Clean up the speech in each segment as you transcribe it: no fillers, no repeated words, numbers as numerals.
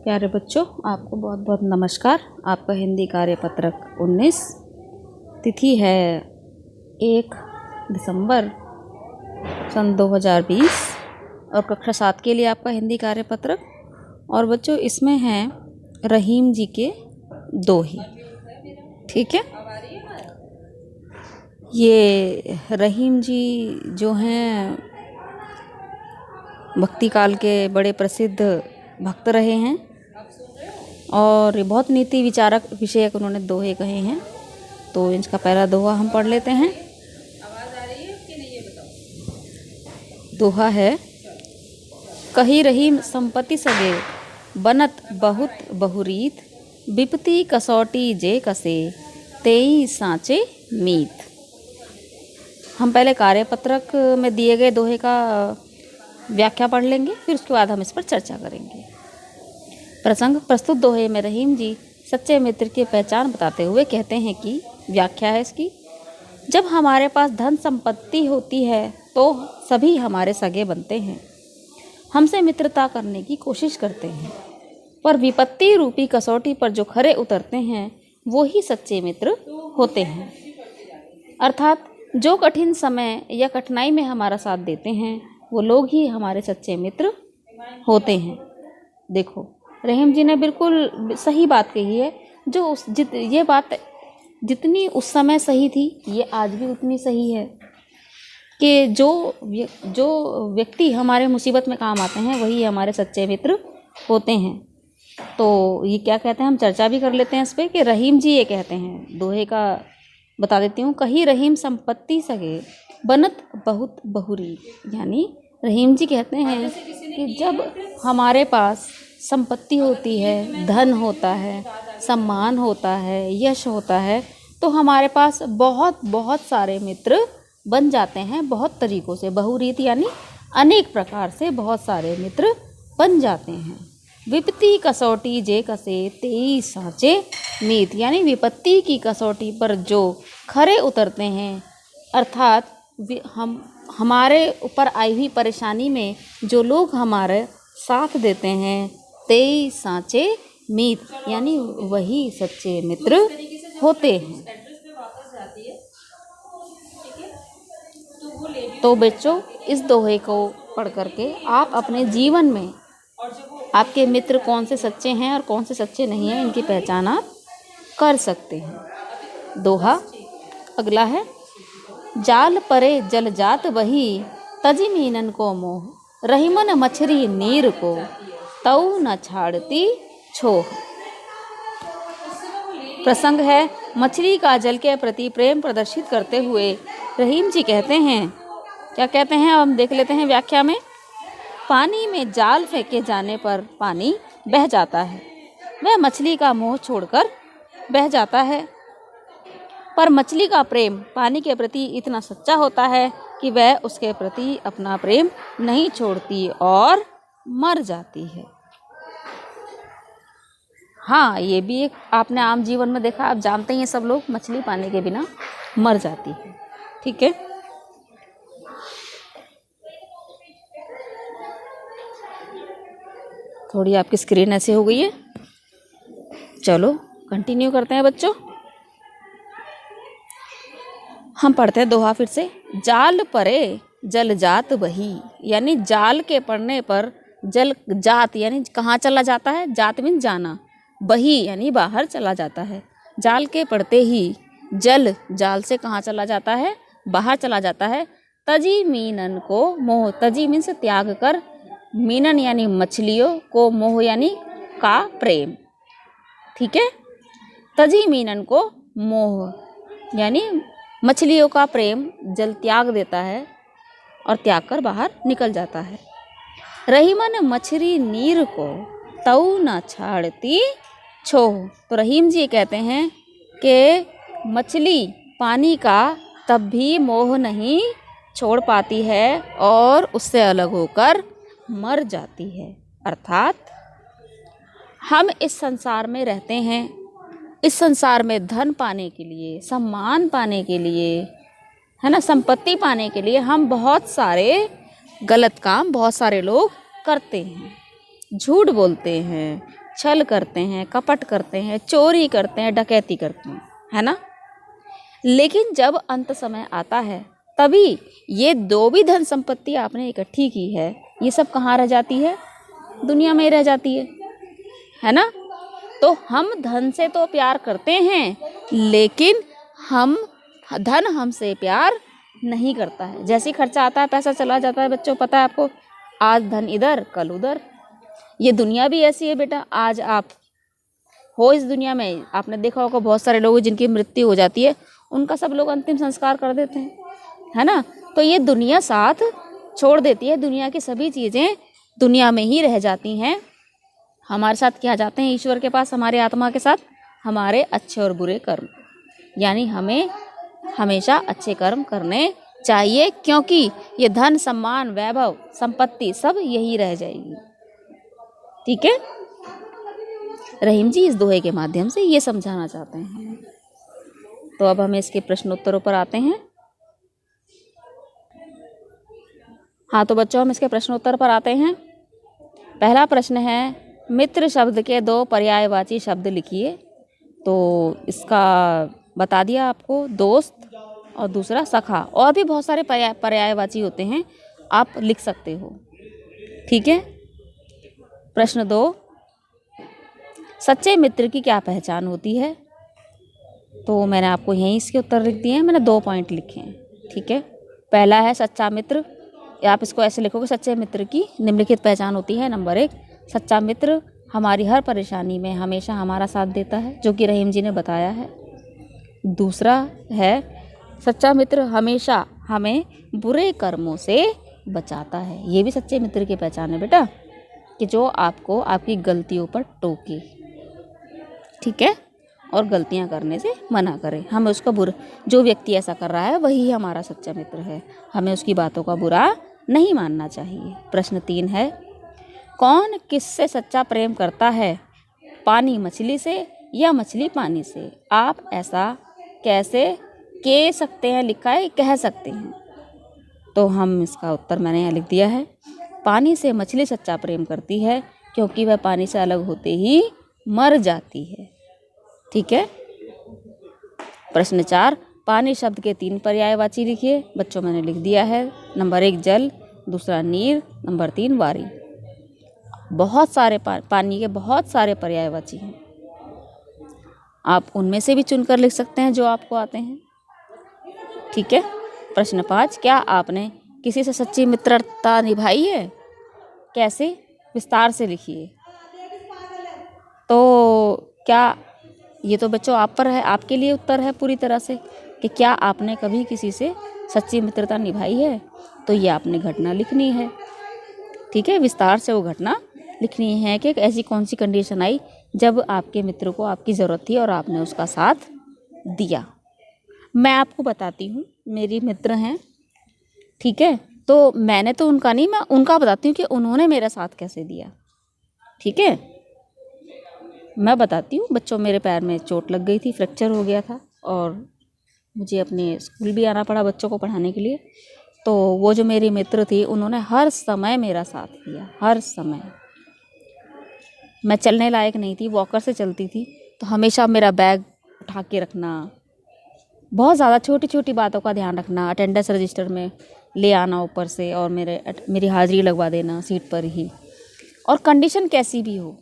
प्यारे बच्चों, आपको बहुत बहुत नमस्कार। आपका हिंदी कार्यपत्रक 19 तिथि है 1 दिसंबर सन 2020 और कक्षा 7 के लिए आपका हिंदी कार्यपत्रक। और बच्चों, इसमें हैं रहीम जी के दोहे। ठीक है, ये रहीम जी जो हैं भक्ति काल के बड़े प्रसिद्ध भक्त रहे हैं और बहुत नीति विचारक विषयक उन्होंने दोहे कहे हैं। तो इनका पहला दोहा हम पढ़ लेते हैं। दोहा है, कही रहीम संपत्ति सगे, बनत बहुत बहुरीत, विपति कसौटी जे कसे, तेई सांचे मीत। हम पहले कार्यपत्रक में दिए गए दोहे का व्याख्या पढ़ लेंगे, फिर उसके बाद हम इस पर चर्चा करेंगे। प्रसंग, प्रस्तुत दोहे में रहीम जी सच्चे मित्र की पहचान बताते हुए कहते हैं कि व्याख्या है इसकी, जब हमारे पास धन संपत्ति होती है तो सभी हमारे सगे बनते हैं, हमसे मित्रता करने की कोशिश करते हैं, पर विपत्ति रूपी कसौटी पर जो खरे उतरते हैं वो ही सच्चे मित्र होते हैं। अर्थात जो कठिन समय या कठिनाई में हमारा साथ देते हैं वो लोग ही हमारे सच्चे मित्र होते हैं। देखो, रहीम जी ने बिल्कुल सही बात कही है। ये बात जितनी उस समय सही थी, ये आज भी उतनी सही है कि जो व्यक्ति हमारे मुसीबत में काम आते हैं वही हमारे सच्चे मित्र होते हैं। तो ये क्या कहते हैं, हम चर्चा भी कर लेते हैं इस पर कि रहीम जी ये कहते हैं, दोहे का बता देती हूँ। कही रहीम संपत्ति सगे, बनत बहुत बहुरी। यानी रहीम जी कहते हैं कि जब हमारे पास संपत्ति होती है, धन होता है, सम्मान होता है, यश होता है, तो हमारे पास बहुत बहुत सारे मित्र बन जाते हैं। बहुत तरीक़ों से, बहुरीत यानी अनेक प्रकार से बहुत सारे मित्र बन जाते हैं। विपत्ति कसौटी जे कसे, तेई सांचे मीत। यानी विपत्ति की कसौटी पर जो खरे उतरते हैं, अर्थात हमारे ऊपर आई हुई परेशानी में जो लोग हमारे साथ देते हैं, तेई सांचे मीत, यानी वही सच्चे मित्र होते हैं। तो बच्चों, इस दोहे को पढ़ करके आप अपने जीवन में आपके मित्र कौन से सच्चे हैं और कौन से सच्चे नहीं हैं, इनकी पहचान आप कर सकते हैं। दोहा अगला है, जाल परे जल जात बही, तजी मीनन को मोह, रहीमन मछरी नीर को, तऊ न छाड़ती छोह। प्रसंग है, मछली का जल के प्रति प्रेम प्रदर्शित करते हुए रहीम जी कहते हैं, क्या कहते हैं हम देख लेते हैं व्याख्या में। पानी में जाल फेंके जाने पर पानी बह जाता है, वह मछली का मोह छोड़कर बह जाता है, पर मछली का प्रेम पानी के प्रति इतना सच्चा होता है कि वह उसके प्रति अपना प्रेम नहीं छोड़ती और मर जाती है। हाँ, ये भी एक आपने आम जीवन में देखा, आप जानते हैं सब लोग, मछली पानी के बिना मर जाती है। ठीक है, थोड़ी आपकी स्क्रीन ऐसे हो गई है। चलो कंटिन्यू करते हैं बच्चों। हम पढ़ते हैं दोहा फिर से। जाल परे जल जात बही, यानी जाल के पड़ने पर जल जात यानी कहाँ चला जाता है, जात मीन जाना, बही यानी बाहर चला जाता है। जाल के पड़ते ही जल जाल से कहाँ चला जाता है, बाहर चला जाता है। तजी मीनन को मोह, तजी मीन से त्याग कर, मीनन यानी मछलियों को, मोह यानी का प्रेम। ठीक है, तजी मीनन को मोह यानी मछलियों का प्रेम जल त्याग देता है और त्याग कर बाहर निकल जाता है। रहीमन मछली नीर को, तऊ न छाड़ती छोह। तो रहीम जी कहते हैं कि मछली पानी का तब भी मोह नहीं छोड़ पाती है और उससे अलग होकर मर जाती है। अर्थात हम इस संसार में रहते हैं, इस संसार में धन पाने के लिए, सम्मान पाने के लिए, है ना, संपत्ति पाने के लिए हम बहुत सारे गलत काम बहुत सारे लोग करते हैं, झूठ बोलते हैं, छल करते हैं, कपट करते हैं, चोरी करते हैं, डकैती करते हैं, है ना। लेकिन जब अंत समय आता है तभी ये दो भी धन संपत्ति आपने इकट्ठी की है, ये सब कहाँ रह जाती है? दुनिया में ही रह जाती है ना। तो हम धन से तो प्यार करते हैं, लेकिन धन हमसे प्यार नहीं करता है। जैसे ही खर्चा आता है पैसा चला जाता है बच्चों, पता है आपको, आज धन इधर कल उधर। ये दुनिया भी ऐसी है बेटा। आज आप हो इस दुनिया में, आपने देखा होगा बहुत सारे लोग जिनकी मृत्यु हो जाती है, उनका सब लोग अंतिम संस्कार कर देते हैं, है ना। तो ये दुनिया साथ छोड़ देती है, दुनिया की सभी चीज़ें दुनिया में ही रह जाती हैं। हमारे साथ क्या जाते हैं ईश्वर के पास, हमारे आत्मा के साथ हमारे अच्छे और बुरे कर्म। यानी हमें हमेशा अच्छे कर्म करने चाहिए, क्योंकि ये धन सम्मान वैभव संपत्ति सब यही रह जाएगी। ठीक है। रहीम जी इस दोहे के माध्यम से ये समझाना चाहते हैं। तो अब हम इसके प्रश्नोत्तरों पर आते हैं। हाँ तो बच्चों हम इसके प्रश्नोत्तर पर आते हैं। पहला प्रश्न है, मित्र शब्द के दो पर्यायवाची शब्द लिखिए। तो इसका बता दिया आपको, दोस्त और दूसरा सखा। और भी बहुत सारे पर्यायवाची होते हैं, आप लिख सकते हो। ठीक है। प्रश्न 2, सच्चे मित्र की क्या पहचान होती है? तो मैंने आपको यहीं इसके उत्तर लिख दिए हैं, मैंने 2 पॉइंट लिखे हैं। ठीक है। पहला है सच्चा मित्र, या आप इसको ऐसे लिखोगे, सच्चे मित्र की निम्नलिखित पहचान होती है। नंबर 1, सच्चा मित्र हमारी हर परेशानी में हमेशा हमारा साथ देता है, जो कि रहीम जी ने बताया है। दूसरा है, सच्चा मित्र हमेशा हमें बुरे कर्मों से बचाता है। ये भी सच्चे मित्र की पहचान है बेटा, कि जो आपको आपकी गलतियों पर टोके, ठीक है, और गलतियां करने से मना करे। हमें उसका बुरा, जो व्यक्ति ऐसा कर रहा है वही हमारा सच्चा मित्र है, हमें उसकी बातों का बुरा नहीं मानना चाहिए। प्रश्न 3 है, कौन किससे सच्चा प्रेम करता है, पानी मछली से या मछली पानी से? आप ऐसा कैसे कह सकते हैं, लिखा है कह सकते हैं। तो हम इसका उत्तर मैंने यहाँ लिख दिया है, पानी से मछली सच्चा प्रेम करती है, क्योंकि वह पानी से अलग होते ही मर जाती है। ठीक है। प्रश्न 4, पानी शब्द के 3 पर्यायवाची लिखिए। बच्चों मैंने लिख दिया है। नंबर 1 जल, दूसरा नीर, नंबर 3 वारी। बहुत सारे पानी के बहुत सारे पर्यायवाची हैं, आप उनमें से भी चुनकर लिख सकते हैं जो आपको आते हैं। ठीक है। प्रश्न 5, क्या आपने किसी से सच्ची मित्रता निभाई है? कैसे? विस्तार से लिखिए। तो क्या, ये तो बच्चों आप पर है, आपके लिए उत्तर है पूरी तरह से, कि क्या आपने कभी किसी से सच्ची मित्रता निभाई है? तो ये आपने घटना लिखनी है। ठीक है। विस्तार से वो घटना लिखनी है कि ऐसी कौन सी कंडीशन आई जब आपके मित्र को आपकी ज़रूरत थी और आपने उसका साथ दिया। मैं आपको बताती हूँ, मेरी मित्र हैं, ठीक है, तो मैंने तो उनका नहीं, मैं उनका बताती हूँ कि उन्होंने मेरा साथ कैसे दिया। ठीक है। मैं बताती हूँ बच्चों, मेरे पैर में चोट लग गई थी, फ्रैक्चर हो गया था, और मुझे अपने स्कूल भी आना पड़ा बच्चों को पढ़ाने के लिए। तो वो जो मेरी मित्र थी, उन्होंने हर समय मेरा साथ दिया, हर समय। मैं चलने लायक नहीं थी, वॉकर से चलती थी, तो हमेशा मेरा बैग उठा के रखना, बहुत ज़्यादा छोटी छोटी बातों का ध्यान रखना, अटेंडेंस रजिस्टर में ले आना ऊपर से, और मेरी हाज़िरी लगवा देना सीट पर ही। और कंडीशन कैसी भी हो,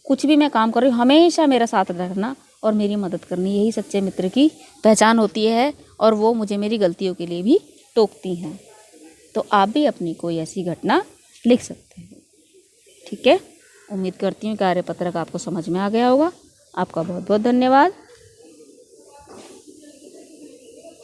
कुछ भी मैं काम कर रही हूँ, हमेशा मेरा साथ रखना और मेरी मदद करनी, यही सच्चे मित्र की पहचान होती है। और वो मुझे मेरी गलतियों के लिए भी टोकती हैं। तो आप भी अपनी कोई ऐसी घटना लिख सकते हैं। ठीक है। उम्मीद करती हूँ कार्यपत्रक आपको समझ में आ गया होगा। आपका बहुत बहुत धन्यवाद।